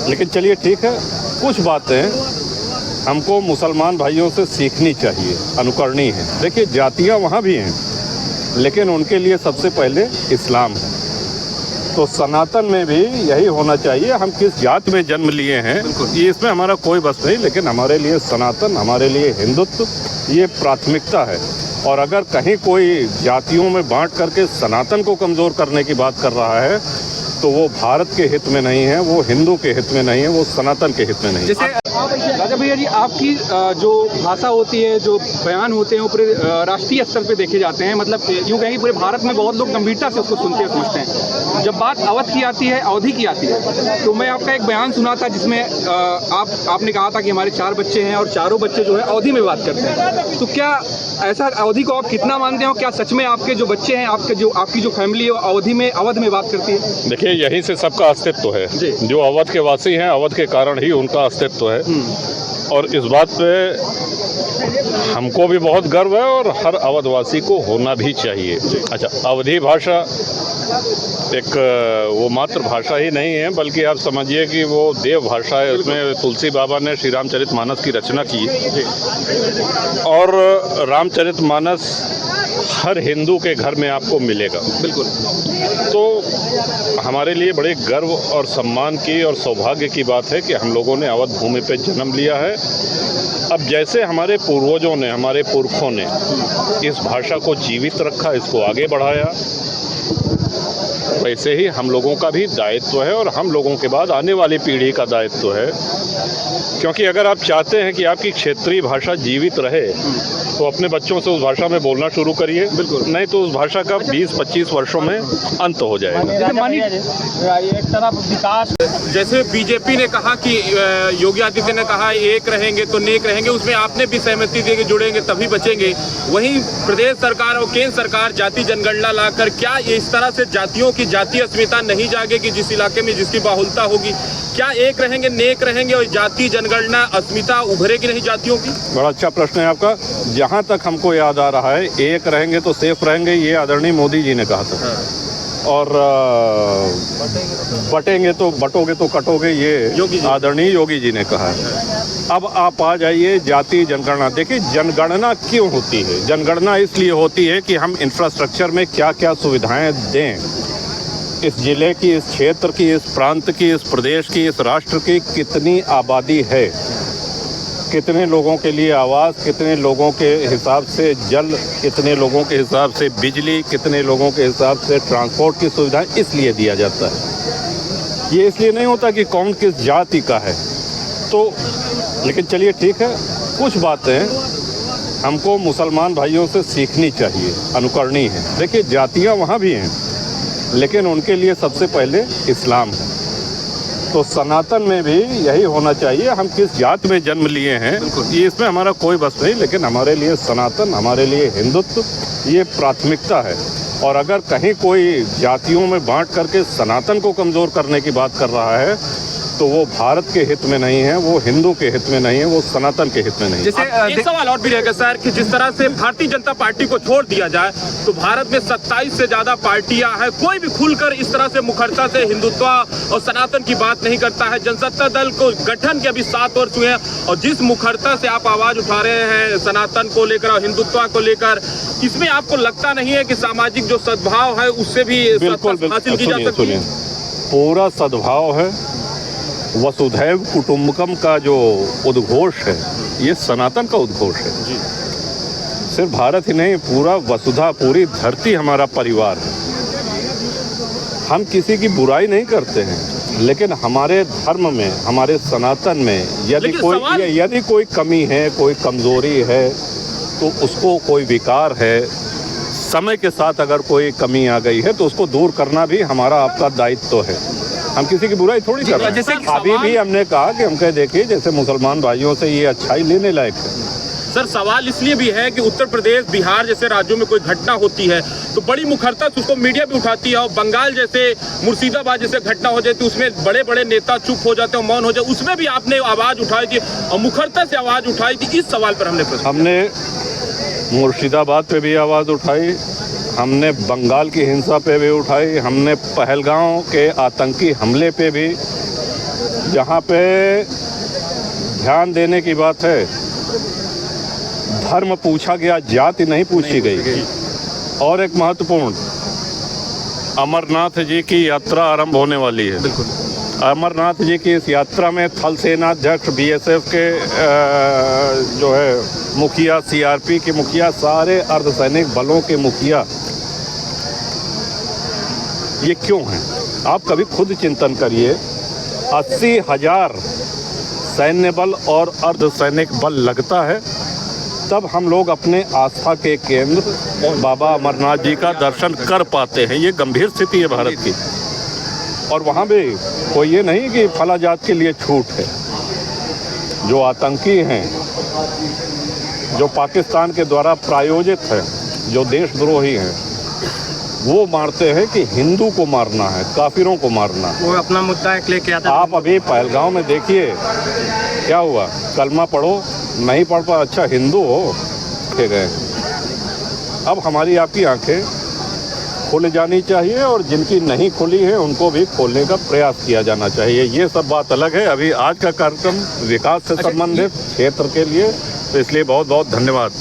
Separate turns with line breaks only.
लेकिन चलिए ठीक है, कुछ बातें हमको मुसलमान भाइयों से सीखनी चाहिए, अनुकरणीय है। देखिए जातियाँ वहाँ भी हैं, लेकिन उनके लिए सबसे पहले इस्लाम है। तो सनातन में भी यही होना चाहिए। हम किस जात में जन्म लिए हैं ये इसमें हमारा कोई बस नहीं, लेकिन हमारे लिए सनातन, हमारे लिए हिंदुत्व ये प्राथमिकता है। और अगर कहीं कोई जातियों में बांट करके सनातन को कमज़ोर करने की बात कर रहा है तो वो भारत के हित में नहीं है, वो हिंदू के हित में नहीं है, वो सनातन के हित में नहीं है।
जैसे राजा भैया जी, आपकी जो भाषा होती है, जो बयान होते हैं, वो पूरे राष्ट्रीय स्तर पे देखे जाते हैं। मतलब यूँ कहें पूरे भारत में बहुत लोग गंभीरता से उसको सुनते हैं, समझते हैं। जब बात अवध की आती है, अवधी की आती है, तो मैं आपका एक बयान सुना था जिसमें आपने कहा था कि हमारे 4 बच्चे हैं और चारों बच्चे जो है अवधी में बात करते हैं। तो क्या ऐसा अवधी को आप कितना मानते हो? क्या सच में आपके जो बच्चे हैं, आपकी जो फैमिली है, अवध में बात करती है?
देखिए यहीं से सबका अस्तित्व है। जो अवध के वासी हैं, अवध के कारण ही उनका अस्तित्व है। और इस बात पे हमको भी बहुत गर्व है और हर अवधवासी को होना भी चाहिए। अच्छा, अवधी भाषा एक वो मातृभाषा ही नहीं है, बल्कि आप समझिए कि वो देव भाषा है। उसमें तुलसी बाबा ने श्री रामचरितमानस की रचना की और रामचरितमानस हर हिंदू के घर में आपको मिलेगा।
बिल्कुल।
तो हमारे लिए बड़े गर्व और सम्मान की और सौभाग्य की बात है कि हम लोगों ने अवध भूमि पे जन्म लिया है। अब जैसे हमारे पूर्वजों ने, हमारे पुरखों ने इस भाषा को जीवित रखा, इसको आगे बढ़ाया, वैसे ही हम लोगों का भी दायित्व है और हम लोगों के बाद आने वाली पीढ़ी का दायित्व है। क्योंकि अगर आप चाहते हैं कि आपकी क्षेत्रीय भाषा जीवित रहे तो अपने बच्चों से उस भाषा में बोलना शुरू करिए। बिल्कुल, नहीं तो उस भाषा का 20-25 वर्षों में अंत हो जाएगा।
एक तरफ विकास, जैसे बीजेपी ने कहा कि योगी आदित्य ने कहा एक रहेंगे तो नेक रहेंगे, उसमें आपने भी सहमति दी कि जुड़ेंगे तभी बचेंगे। वहीं प्रदेश सरकार और केंद्र सरकार जाति जनगणना लाकर क्या इस तरह से जातियों की जातीय अस्मिता नहीं जागेगी? जिस इलाके में जिसकी बाहुलता होगी, क्या एक रहेंगे, नेक रहेंगे और जाति जनगणना अस्मिता उभरेगी नहीं जातियों की?
बड़ा अच्छा प्रश्न है आपका। जहाँ तक हमको याद आ रहा है, एक रहेंगे तो सेफ रहेंगे, ये आदरणीय मोदी जी ने कहा था। और बटेंगे तो बटोगे तो कटोगे, ये आदरणीय योगी जी ने कहा है। अब आप आ जाइए जाति जनगणना। देखिए जनगणना क्यों होती है? जनगणना इसलिए होती है कि हम इंफ्रास्ट्रक्चर में क्या क्या सुविधाएं दें, इस जिले की, इस क्षेत्र की, इस प्रांत की, इस प्रदेश की, इस राष्ट्र की कितनी आबादी है, कितने लोगों के लिए आवास, कितने लोगों के हिसाब से जल, कितने लोगों के हिसाब से बिजली, कितने लोगों के हिसाब से ट्रांसपोर्ट की सुविधाएं, इसलिए दिया जाता है। ये इसलिए नहीं होता कि कौन किस जाति का है। तो लेकिन चलिए ठीक है, कुछ बातें हमको मुसलमान भाइयों से सीखनी चाहिए, अनुकरणीय है। देखिए जातियाँ वहाँ भी हैं, लेकिन उनके लिए सबसे पहले इस्लाम है। तो सनातन में भी यही होना चाहिए। हम किस जात में जन्म लिए हैं ये इसमें हमारा कोई बस नहीं, लेकिन हमारे लिए सनातन, हमारे लिए हिंदुत्व ये प्राथमिकता है। और अगर कहीं कोई जातियों में बांट करके सनातन को कमज़ोर करने की बात कर रहा है तो वो भारत के हित में नहीं है, वो हिंदू के हित में नहीं है, वो सनातन के हित में नहीं है।
जैसे एक सवाल और भी रहेगा सर कि जिस तरह से भारतीय जनता पार्टी को छोड़ दिया जाए तो भारत में 27 से ज़्यादा पार्टियां हैं, कोई भी खुलकर इस तरह से मुखरता से हिंदुत्व और सनातन की बात नहीं करता है। जनसत्ता दल को गठन के अभी 7 वर्ष हुए हैं और जिस मुखरता से आप आवाज़ उठा रहे हैं सनातन को लेकर और हिंदुत्व को लेकर, इसमें आपको लगता नहीं है कि सामाजिक जो सद्भाव है उससे भी हासिल की जा सकती है?
पूरा सद्भाव है। वसुधैव कुटुंबकम का जो उद्घोष है ये सनातन का उद्घोष है। सिर्फ भारत ही नहीं, पूरा वसुधा, पूरी धरती हमारा परिवार है। हम किसी की बुराई नहीं करते हैं, लेकिन हमारे धर्म में, हमारे सनातन में यदि कोई कमी है, कोई कमजोरी है तो उसको, कोई विकार है, समय के साथ अगर कोई कमी आ गई है तो उसको दूर करना भी हमारा आपका दायित्व है। हम किसी की बुराई थोड़ी कर रहे हैं। जैसे अभी भी हमने कहा कि हम कह देखिए जैसे मुसलमान भाइयों से ये अच्छाई लेने लायक है।
सर सवाल इसलिए भी है कि उत्तर प्रदेश, बिहार जैसे राज्यों में कोई घटना होती है तो बड़ी मुखरता से उसको मीडिया भी उठाती है, और बंगाल जैसे, मुर्शिदाबाद जैसे घटना हो जाती है उसमें बड़े बड़े नेता चुप हो जाते हैं, मौन हो जाते, उसमें भी आपने आवाज़ उठाई थी और मुखरता से आवाज़ उठाई थी। इस सवाल पर हमने
मुर्शिदाबाद पे भी आवाज़ उठाई, हमने बंगाल की हिंसा पे भी उठाई, हमने पहलगांव के आतंकी हमले पे भी जहाँ पे ध्यान देने की बात है, धर्म पूछा गया, जाति नहीं पूछी गई। और एक महत्वपूर्ण, अमरनाथ जी की यात्रा आरंभ होने वाली है। अमरनाथ जी की इस यात्रा में थल सेनाध्यक्ष, बीएसएफ के जो है मुखिया, सीआरपी के मुखिया, सारे अर्धसैनिक बलों के मुखिया, ये क्यों हैं? आप कभी खुद चिंतन करिए। 80,000 सैन्य बल और अर्धसैनिक बल लगता है, तब हम लोग अपने आस्था के केंद्र बाबा अमरनाथ जी का दर्शन कर पाते हैं। ये गंभीर स्थिति है भारत की। और वहाँ भी कोई ये नहीं कि फला जात के लिए छूट है। जो आतंकी हैं, जो पाकिस्तान के द्वारा प्रायोजित है, जो देशद्रोही हैं, वो मारते हैं कि हिंदू को मारना है, काफिरों को मारना है।
वो अपना मुद्दा एक लेके आता है।
आप अभी पहलगांव में देखिए क्या हुआ। कलमा पढ़ो, नहीं पढ़ पा, अच्छा हिंदू हो के गए। अब हमारी आपकी आंखें खुल जानी चाहिए और जिनकी नहीं खुली है उनको भी खोलने का प्रयास किया जाना चाहिए। ये सब बात अलग है। अभी आज का कार्यक्रम विकास से संबंधित क्षेत्र के लिए, तो इसलिए बहुत बहुत धन्यवाद।